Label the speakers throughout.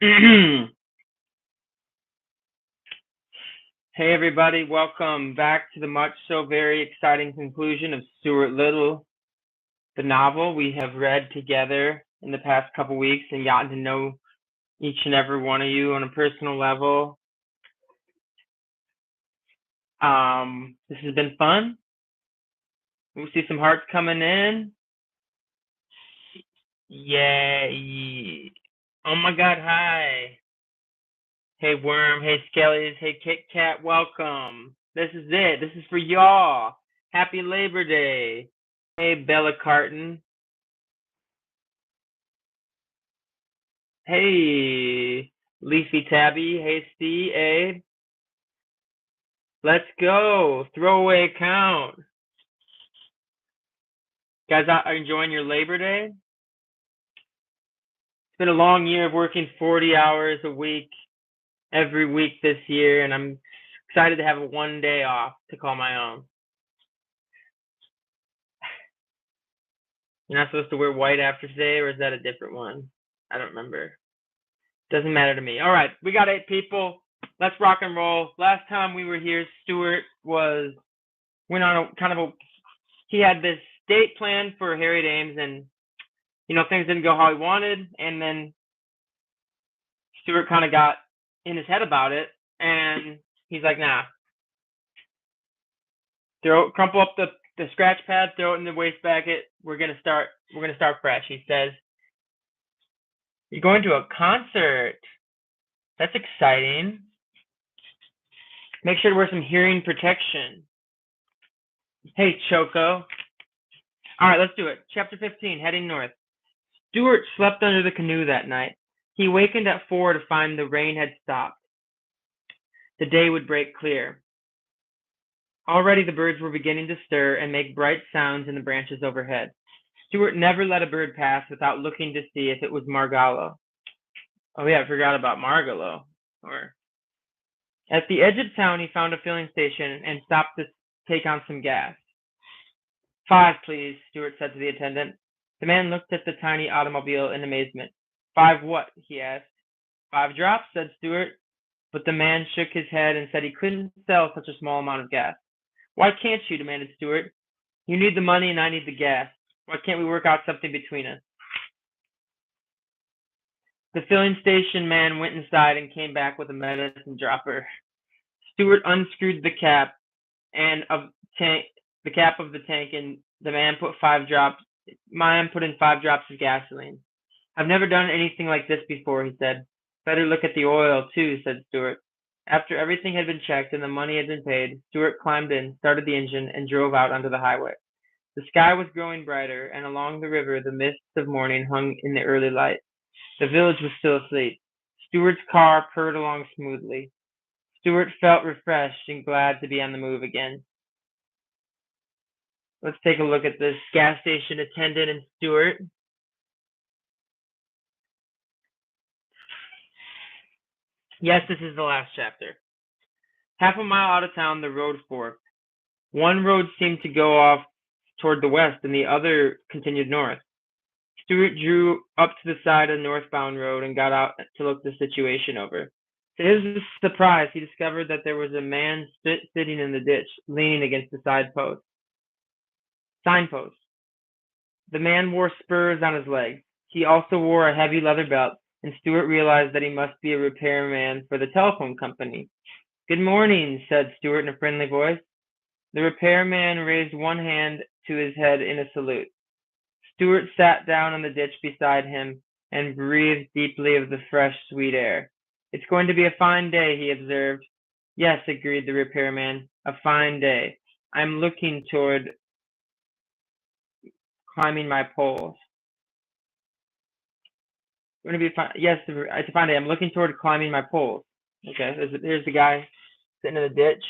Speaker 1: Hey everybody, welcome back to the much so very exciting conclusion of Stuart Little, the novel we have read together in the past couple weeks and gotten to know each and every one of you on a personal level. This has been fun. We see some hearts coming in. Yay. Oh my god, hi. Hey Worm, hey Skellies, hey Kit Kat, welcome. This is it. This is for y'all. Happy Labor Day. Hey Bella Carton. Hey Leafy Tabby. Hey Steve. Abe. Let's go. Throwaway count. Guys are enjoying your Labor Day? It's been a long year of working 40 hours a week every week this year, and I'm excited to have one day off to call my own. You're not supposed to wear white after today, or is that a different one? I don't remember. Doesn't matter to me. All right, we got 8 people. Let's rock and roll. Last time we were here, Stuart went on a kind of a he had this date planned for Harriet Ames, and things didn't go how he wanted, and then Stuart kind of got in his head about it, and he's like, nah, crumple up the scratch pad, throw it in the wastebasket. We're gonna start fresh. He says, you're going to a concert. That's exciting. Make sure to wear some hearing protection. Hey, Choco. All right, let's do it. Chapter 15, heading north. Stuart slept under the canoe that night. He awakened at 4 to find the rain had stopped. The day would break clear. Already the birds were beginning to stir and make bright sounds in the branches overhead. Stuart never let a bird pass without looking to see if it was Margallo. Oh yeah, I forgot about Margallo. At the edge of town, he found a filling station and stopped to take on some gas. 5, please, Stuart said to the attendant. The man looked at the tiny automobile in amazement. 5 what? He asked. 5 drops, said Stuart, but the man shook his head and said he couldn't sell such a small amount of gas. Why can't you? Demanded Stuart. You need the money and I need the gas. Why can't we work out something between us? The filling station man went inside and came back with a medicine dropper. Stuart unscrewed the cap and of tank the cap of the tank, and the man put in 5 drops of gasoline. I've never done anything like this before, he said. Better look at the oil, too, said Stuart. After everything had been checked and the money had been paid, Stuart climbed in, started the engine, and drove out onto the highway. The sky was growing brighter, and along the river the mists of morning hung in the early light. The village was still asleep. Stuart's car purred along smoothly. Stuart felt refreshed and glad to be on the move again. Let's take a look at this gas station attendant and Stuart. Yes, this is the last chapter. Half a mile out of town, the road forked. One road seemed to go off toward the west, and the other continued north. Stuart drew up to the side of the northbound road and got out to look the situation over. To his surprise, he discovered that there was a man sitting in the ditch, leaning against the signpost. The man wore spurs on his legs. He also wore a heavy leather belt, and Stuart realized that he must be a repairman for the telephone company. Good morning, said Stuart in a friendly voice. The repairman raised one hand to his head in a salute. Stuart sat down on the ditch beside him and breathed deeply of the fresh, sweet air. It's going to be a fine day, he observed. Yes, agreed the repairman, a fine day. I'm looking toward climbing my poles. Going to be fine. Yes, it's a fine day. I'm looking toward climbing my poles. Okay, here's the guy sitting in the ditch.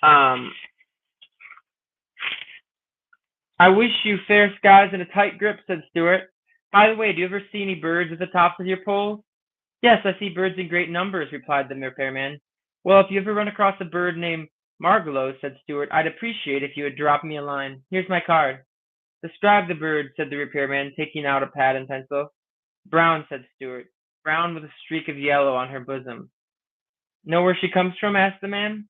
Speaker 1: I wish you fair skies and a tight grip, said Stuart. By the way, do you ever see any birds at the tops of your poles? Yes, I see birds in great numbers, replied the repairman. Well, if you ever run across a bird named Margallo, said Stuart, I'd appreciate if you would drop me a line. Here's my card. Describe the bird, said the repairman, taking out a pad and pencil. Brown, said Stuart. Brown with a streak of yellow on her bosom. Know where she comes from? Asked the man.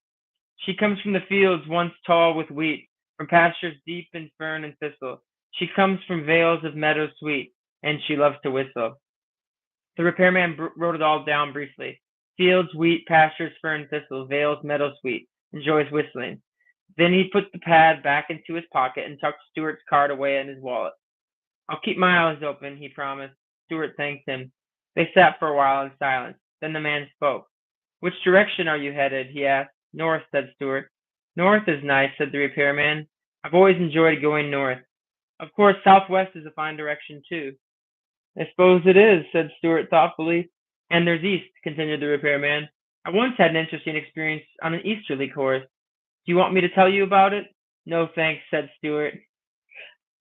Speaker 1: She comes from the fields once tall with wheat, from pastures deep in fern and thistle. She comes from vales of meadows sweet, and she loves to whistle. The repairman wrote it all down briefly. Fields, wheat, pastures, fern, thistle, vales, meadows sweet. Enjoys whistling. Then he put the pad back into his pocket and tucked Stuart's card away in his wallet. I'll keep my eyes open, he promised. Stuart thanked him. They sat for a while in silence. Then the man spoke. Which direction are you headed? He asked. North, said Stuart. North is nice, said the repairman. I've always enjoyed going north. Of course, southwest is a fine direction, too. I suppose it is, said Stuart thoughtfully. And there's east, continued the repairman. I once had an interesting experience on an easterly course. Do you want me to tell you about it? No, thanks, said Stuart.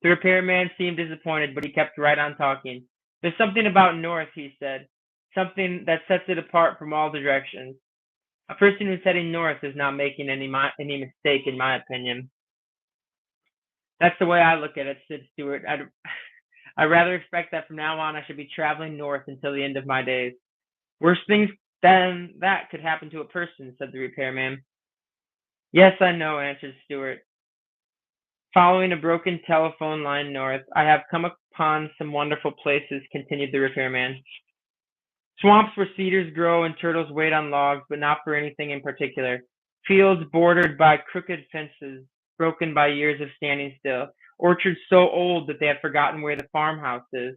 Speaker 1: The repairman seemed disappointed, but he kept right on talking. There's something about north, he said. Something that sets it apart from all the directions. A person who's heading north is not making any mistake, in my opinion. That's the way I look at it, said Stuart. I'd rather expect that from now on I should be traveling north until the end of my days. Worse things than that could happen to a person, said the repairman. Yes, I know, answered Stuart. Following a broken telephone line north, I have come upon some wonderful places, continued the repairman. Swamps where cedars grow and turtles wait on logs, but not for anything in particular. Fields bordered by crooked fences, broken by years of standing still. Orchards so old that they have forgotten where the farmhouse is.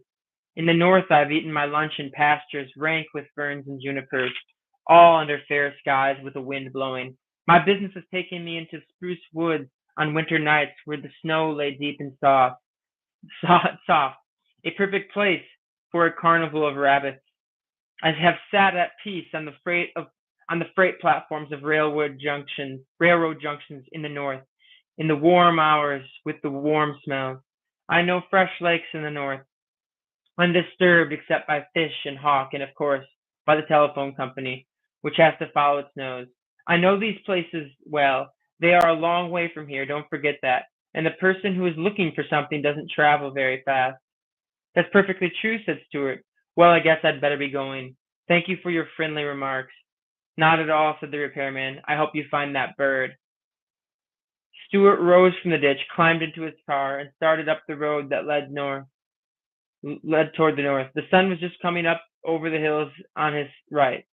Speaker 1: In the north I've eaten my lunch in pastures rank with ferns and junipers, all under fair skies with the wind blowing. My business has taken me into spruce woods on winter nights where the snow lay deep and soft, a perfect place for a carnival of rabbits. I have sat at peace on the freight platforms of railroad junctions in the north, in the warm hours with the warm smells. I know fresh lakes in the north, undisturbed except by fish and hawk, and of course by the telephone company, which has to follow its nose. I know these places well. They are a long way from here, don't forget that. And the person who is looking for something doesn't travel very fast. That's perfectly true, said Stuart. Well, I guess I'd better be going. Thank you for your friendly remarks. Not at all, said the repairman. I hope you find that bird. Stuart rose from the ditch, climbed into his car, and started up the road that led toward the north. The sun was just coming up over the hills on his right.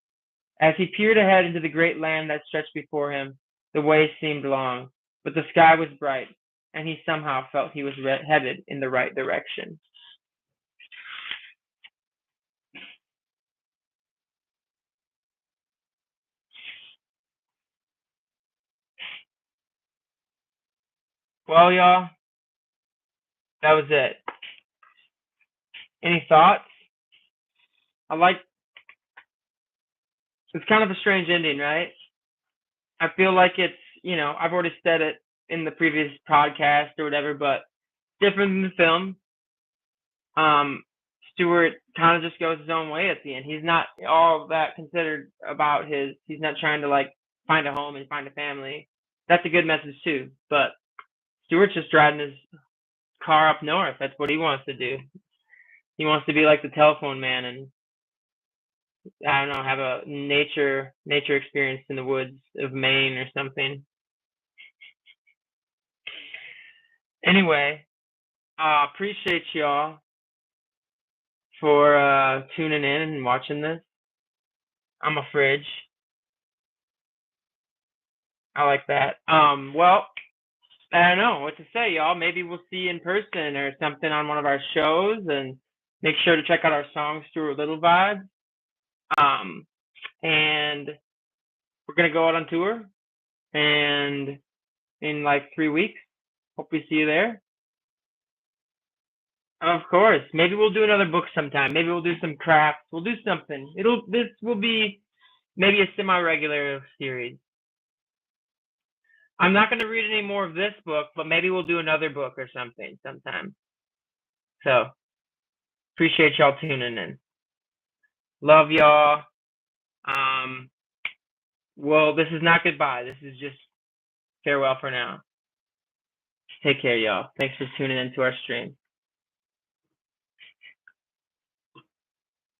Speaker 1: As he peered ahead into the great land that stretched before him, the way seemed long, but the sky was bright, and he somehow felt he was headed in the right direction. Well, y'all, that was it. Any thoughts? I like it's kind of a strange ending, right? I feel like I've already said it in the previous podcast or whatever, but different than the film. Stuart kind of just goes his own way at the end. He's not all that considered about he's not trying to like find a home and find a family. That's a good message too, but Stuart's just driving his car up north. That's what he wants to do. He wants to be like the telephone man and I don't know, have a nature experience in the woods of Maine or something. Anyway, appreciate y'all for tuning in and watching this. I'm a fridge. I like that. Well, I don't know what to say, y'all. Maybe we'll see you in person or something on one of our shows, and make sure to check out our songs through Little Vibe. And we're gonna go out on tour, and in like 3 weeks, hope we see you there. Of course. Maybe we'll do another book sometime. Maybe we'll do some crafts. We'll do something. This will be maybe a semi-regular series. I'm not going to read any more of this book, but maybe we'll do another book or something sometime. So, appreciate y'all tuning in. Love y'all. Well, this is not goodbye. This is just farewell for now. Take care, y'all. Thanks for tuning into our stream.